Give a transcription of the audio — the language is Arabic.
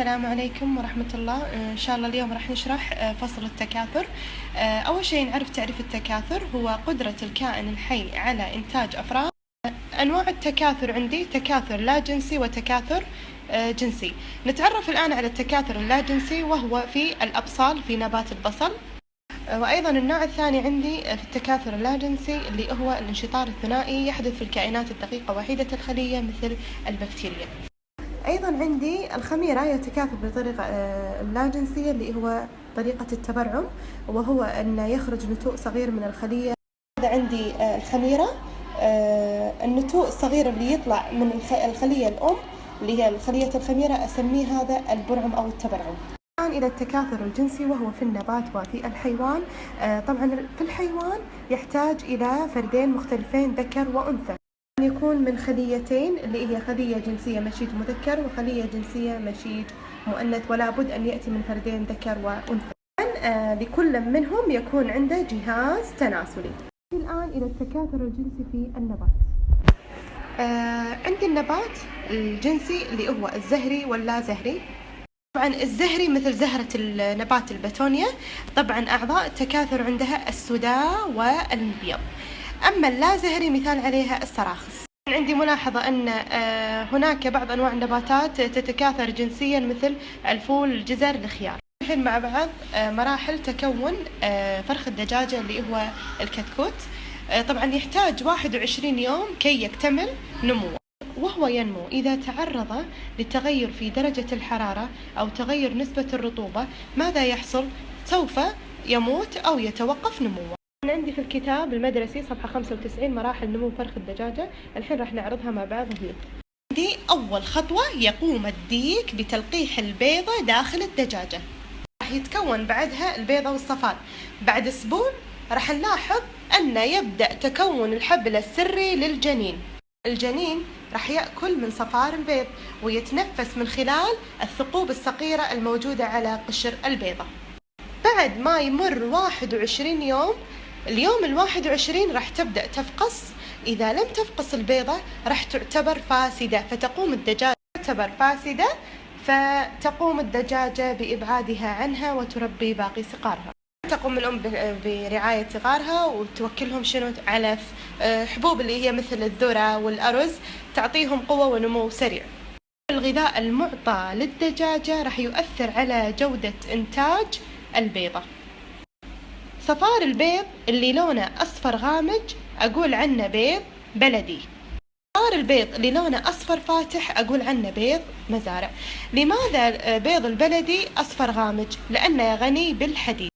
السلام عليكم ورحمة الله. إن شاء الله اليوم راح نشرح فصل التكاثر. أول شيء نعرف تعريف التكاثر، هو قدرة الكائن الحي على إنتاج أفراد. أنواع التكاثر عندي تكاثر لا جنسي وتكاثر جنسي. نتعرف الآن على التكاثر اللا جنسي، وهو في الأبصال في نبات البصل. وأيضا النوع الثاني عندي في التكاثر اللا جنسي اللي هو الانشطار الثنائي، يحدث في الكائنات الدقيقة وحيدة الخلية مثل البكتيريا. أيضا عندي الخميرة يتكاثر بطريقة لا جنسية اللي هو طريقة التبرعم، وهو أن يخرج نتوء صغير من الخلية. هذا عندي الخميرة، النتوء الصغير اللي يطلع من الخلية الأم اللي هي خلية الخميرة أسميه هذا البرعم أو التبرعم. الآن إلى التكاثر الجنسي، وهو في النبات وفي الحيوان. طبعا في الحيوان يحتاج إلى فردين مختلفين ذكر وأنثى، يكون من خليتين اللي هي خلية جنسية مشيج مذكر وخلية جنسية مشيج مؤنث، ولا بد أن يأتي من فردين ذكر وأنثى. لكل منهم يكون عنده جهاز تناسلي. الآن إلى التكاثر الجنسي في النبات. عندي النبات الجنسي اللي هو الزهري واللا زهري. طبعا الزهري مثل زهرة النبات البتونيا، طبعا أعضاء التكاثر عندها السداء والمبيض. أما اللا زهري مثال عليها السراخس. عندي ملاحظة أن هناك بعض أنواع النباتات تتكاثر جنسيا مثل الفول، الجزر، الخيار. الحين مع بعض مراحل تكون فرخ الدجاجة اللي هو الكتكوت. طبعا يحتاج 21 يوم كي يكتمل نموه، وهو ينمو إذا تعرض لتغير في درجة الحرارة أو تغير نسبة الرطوبة. ماذا يحصل؟ سوف يموت أو يتوقف نموه. عندي في الكتاب المدرسي صفحة 95 مراحل نمو فرخ الدجاجة. الحين راح نعرضها مع بعض. عندي أول خطوة يقوم الديك بتلقيح البيضة داخل الدجاجة، راح يتكون بعدها البيضة والصفار. بعد أسبوع راح نلاحظ أن يبدأ تكون الحبل السري للجنين. الجنين راح يأكل من صفار البيض ويتنفس من خلال الثقوب الصغيرة الموجودة على قشر البيضة. بعد ما يمر 21 يوم، اليوم 21 راح تبدأ تفقس. إذا لم تفقس البيضة راح تعتبر فاسدة، فتقوم الدجاجة فتقوم الدجاجة بإبعادها عنها وتربي باقي صغارها. تقوم الأم برعاية صغارها وتوكلهم علف، حبوب اللي هي مثل الذرة والأرز، تعطيهم قوة ونمو سريع. الغذاء المعطى للدجاجة راح يؤثر على جودة إنتاج البيضة. صفار البيض اللي لونه أصفر غامج أقول عنه بيض بلدي. صفار البيض اللي لونه أصفر فاتح أقول عنه بيض مزارع. لماذا بيض البلدي أصفر غامج؟ لأنه غني بالحديد.